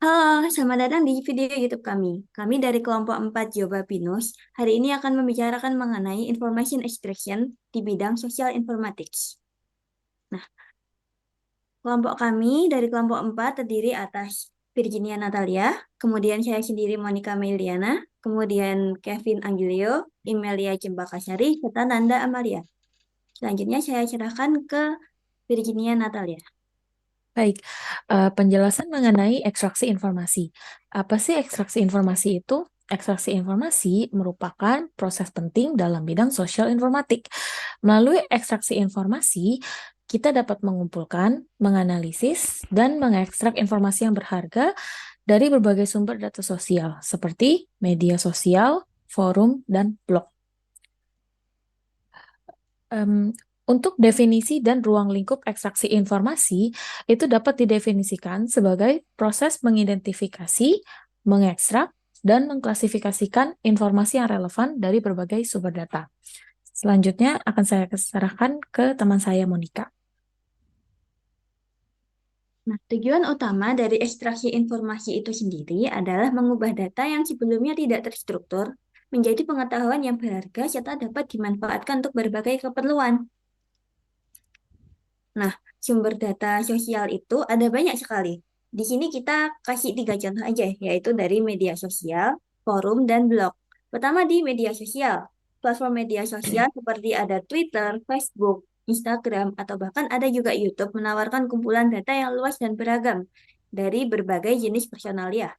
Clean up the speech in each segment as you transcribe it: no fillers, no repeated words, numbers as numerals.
Halo, selamat datang di video YouTube kami. Kami dari kelompok 4 Joba Pinus, hari ini akan membicarakan mengenai information extraction di bidang social informatics. Nah, kelompok kami dari kelompok 4 terdiri atas Virginia Natalia, kemudian saya sendiri Monica Meliana, kemudian Kevin Angelio, Imelia Cempakasari, serta Nanda Amalia. Selanjutnya saya serahkan ke Virginia Natalia. Baik, penjelasan mengenai ekstraksi informasi. Apa sih ekstraksi informasi itu? Ekstraksi informasi merupakan proses penting dalam bidang sosial informatik. Melalui ekstraksi informasi, kita dapat mengumpulkan, menganalisis, dan mengekstrak informasi yang berharga dari berbagai sumber data sosial, seperti media sosial, forum, dan blog. Em, untuk definisi dan ruang lingkup ekstraksi informasi, itu dapat didefinisikan sebagai proses mengidentifikasi, mengekstrak, dan mengklasifikasikan informasi yang relevan dari berbagai sumber data. Selanjutnya akan saya serahkan ke teman saya, Monica. Nah, tujuan utama dari ekstraksi informasi itu sendiri adalah mengubah data yang sebelumnya tidak terstruktur menjadi pengetahuan yang berharga serta dapat dimanfaatkan untuk berbagai keperluan. Nah, sumber data sosial itu ada banyak sekali. Di sini kita kasih 3 contoh aja, yaitu dari media sosial, forum, dan blog. Pertama di media sosial. Platform media sosial seperti ada Twitter, Facebook, Instagram, atau bahkan ada juga YouTube menawarkan kumpulan data yang luas dan beragam dari berbagai jenis personalia.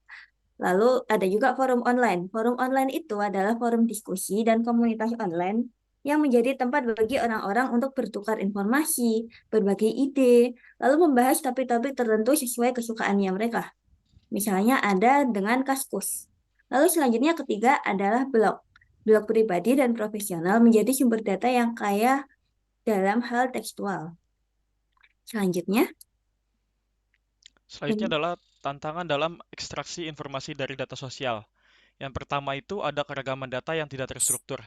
Lalu ada juga forum online. Forum online itu adalah forum diskusi dan komunitas online yang menjadi tempat bagi orang-orang untuk bertukar informasi, berbagi ide, lalu membahas topik-topik tertentu sesuai kesukaannya mereka. Misalnya ada dengan Kaskus. Lalu selanjutnya ketiga adalah blog. Blog pribadi dan profesional menjadi sumber data yang kaya dalam hal tekstual. Selanjutnya, Selanjutnya adalah tantangan dalam ekstraksi informasi dari data sosial. Yang pertama itu ada keragaman data yang tidak terstruktur.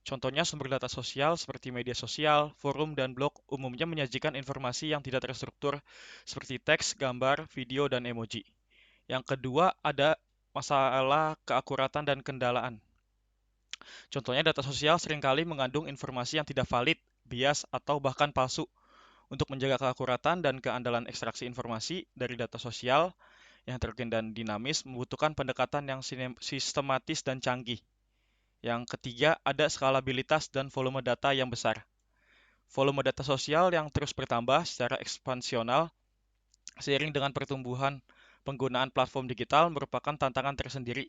Contohnya sumber data sosial seperti media sosial, forum, dan blog umumnya menyajikan informasi yang tidak terstruktur seperti teks, gambar, video, dan emoji. Yang kedua ada masalah keakuratan dan kendalaan. Contohnya data sosial seringkali mengandung informasi yang tidak valid, bias, atau bahkan palsu. Untuk menjaga keakuratan dan keandalan ekstraksi informasi dari data sosial yang heterogen dan dinamis membutuhkan pendekatan yang sistematis dan canggih. Yang ketiga, ada skalabilitas dan volume data yang besar. Volume data sosial yang terus bertambah secara ekspansional seiring dengan pertumbuhan penggunaan platform digital merupakan tantangan tersendiri.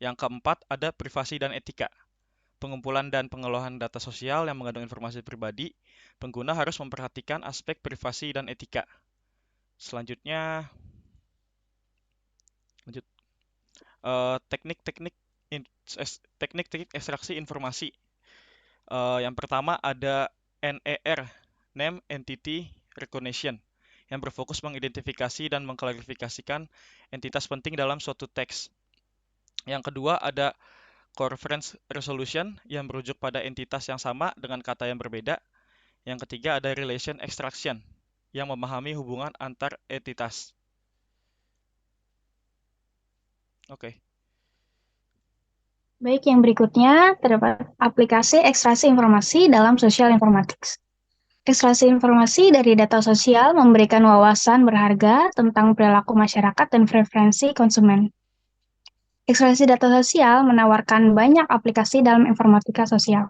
Yang keempat, ada privasi dan etika. Pengumpulan dan pengelolaan data sosial yang mengandung informasi pribadi, pengguna harus memperhatikan aspek privasi dan etika. Selanjutnya, lanjut teknik-teknik teknik-teknik ekstraksi informasi. Yang pertama ada NER, Name Entity Recognition, yang berfokus mengidentifikasi dan mengklarifikasikan entitas penting dalam suatu teks. Yang kedua ada Coreference Resolution, yang merujuk pada entitas yang sama dengan kata yang berbeda. Yang ketiga ada Relation Extraction, yang memahami hubungan antar entitas. Oke. Baik, yang berikutnya terdapat aplikasi ekstraksi informasi dalam social informatics. Ekstraksi informasi dari data sosial memberikan wawasan berharga tentang perilaku masyarakat dan preferensi konsumen. Ekstraksi data sosial menawarkan banyak aplikasi dalam informatika sosial,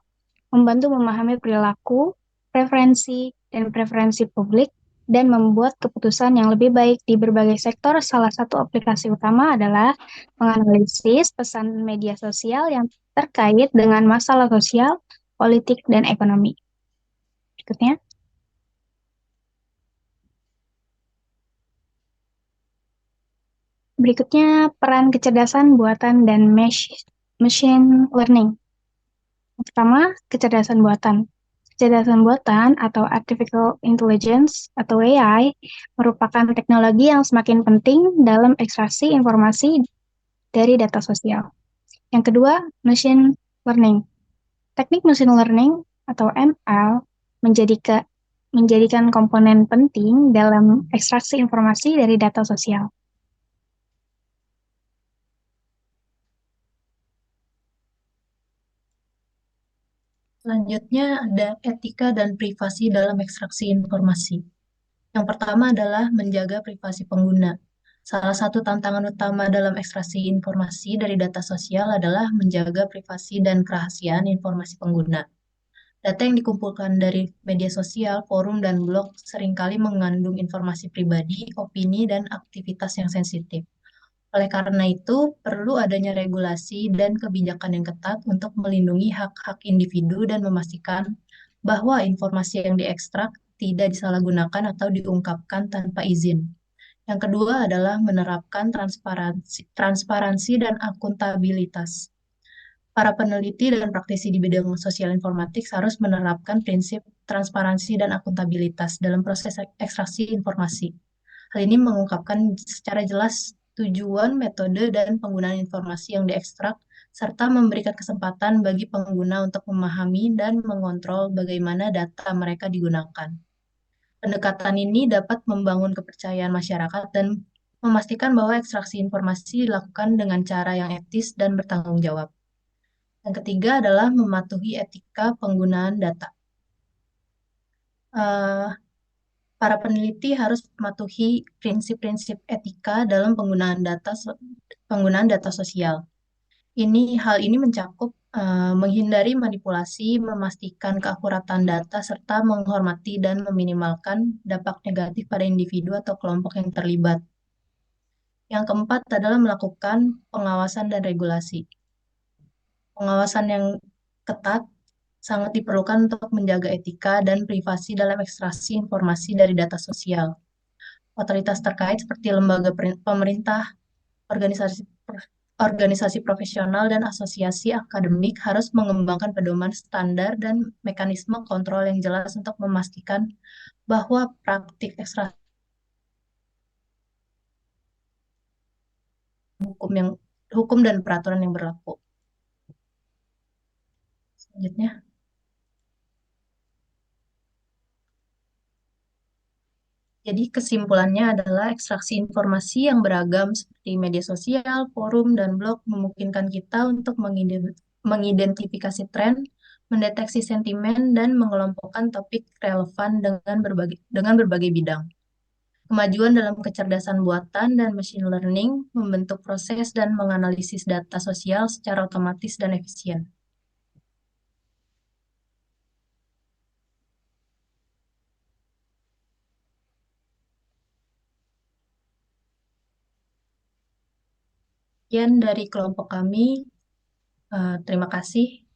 membantu memahami perilaku, preferensi, dan preferensi publik, dan membuat keputusan yang lebih baik di berbagai sektor. Salah satu aplikasi utama adalah menganalisis pesan media sosial yang terkait dengan masalah sosial, politik, dan ekonomi. Berikutnya. Berikutnya, peran kecerdasan buatan dan machine learning. Yang pertama, kecerdasan buatan. Kecerdasan buatan atau artificial intelligence atau AI merupakan teknologi yang semakin penting dalam ekstraksi informasi dari data sosial. Yang kedua, machine learning. Teknik machine learning atau ML menjadikan komponen penting dalam ekstraksi informasi dari data sosial. Selanjutnya ada etika dan privasi dalam ekstraksi informasi. Yang pertama adalah menjaga privasi pengguna. Salah satu tantangan utama dalam ekstraksi informasi dari data sosial adalah menjaga privasi dan kerahasiaan informasi pengguna. Data yang dikumpulkan dari media sosial, forum, dan blog seringkali mengandung informasi pribadi, opini, dan aktivitas yang sensitif. Oleh karena itu, perlu adanya regulasi dan kebijakan yang ketat untuk melindungi hak-hak individu dan memastikan bahwa informasi yang diekstrak tidak disalahgunakan atau diungkapkan tanpa izin. Yang kedua adalah menerapkan transparansi dan akuntabilitas. Para peneliti dan praktisi di bidang sosial informatik harus menerapkan prinsip transparansi dan akuntabilitas dalam proses ekstraksi informasi. Hal ini mengungkapkan secara jelas tujuan, metode, dan penggunaan informasi yang diekstrak, serta memberikan kesempatan bagi pengguna untuk memahami dan mengontrol bagaimana data mereka digunakan. Pendekatan ini dapat membangun kepercayaan masyarakat dan memastikan bahwa ekstraksi informasi dilakukan dengan cara yang etis dan bertanggung jawab. Yang ketiga adalah mematuhi etika penggunaan data. Eh, para peneliti harus mematuhi prinsip-prinsip etika dalam penggunaan data sosial. Hal ini mencakup menghindari manipulasi, memastikan keakuratan data, serta menghormati dan meminimalkan dampak negatif pada individu atau kelompok yang terlibat. Yang keempat adalah melakukan pengawasan dan regulasi. Pengawasan yang ketat sangat diperlukan untuk menjaga etika dan privasi dalam ekstraksi informasi dari data sosial. Otoritas terkait seperti lembaga pemerintah, organisasi organisasi profesional dan asosiasi akademik harus mengembangkan pedoman standar dan mekanisme kontrol yang jelas untuk memastikan bahwa praktik ekstraksi hukum dan peraturan yang berlaku. Selanjutnya, jadi kesimpulannya adalah ekstraksi informasi yang beragam seperti media sosial, forum, dan blog memungkinkan kita untuk mengidentifikasi tren, mendeteksi sentimen, dan mengelompokkan topik relevan dengan berbagai bidang. Kemajuan dalam kecerdasan buatan dan machine learning membentuk proses dan menganalisis data sosial secara otomatis dan efisien. Sekian dari kelompok kami. Terima kasih.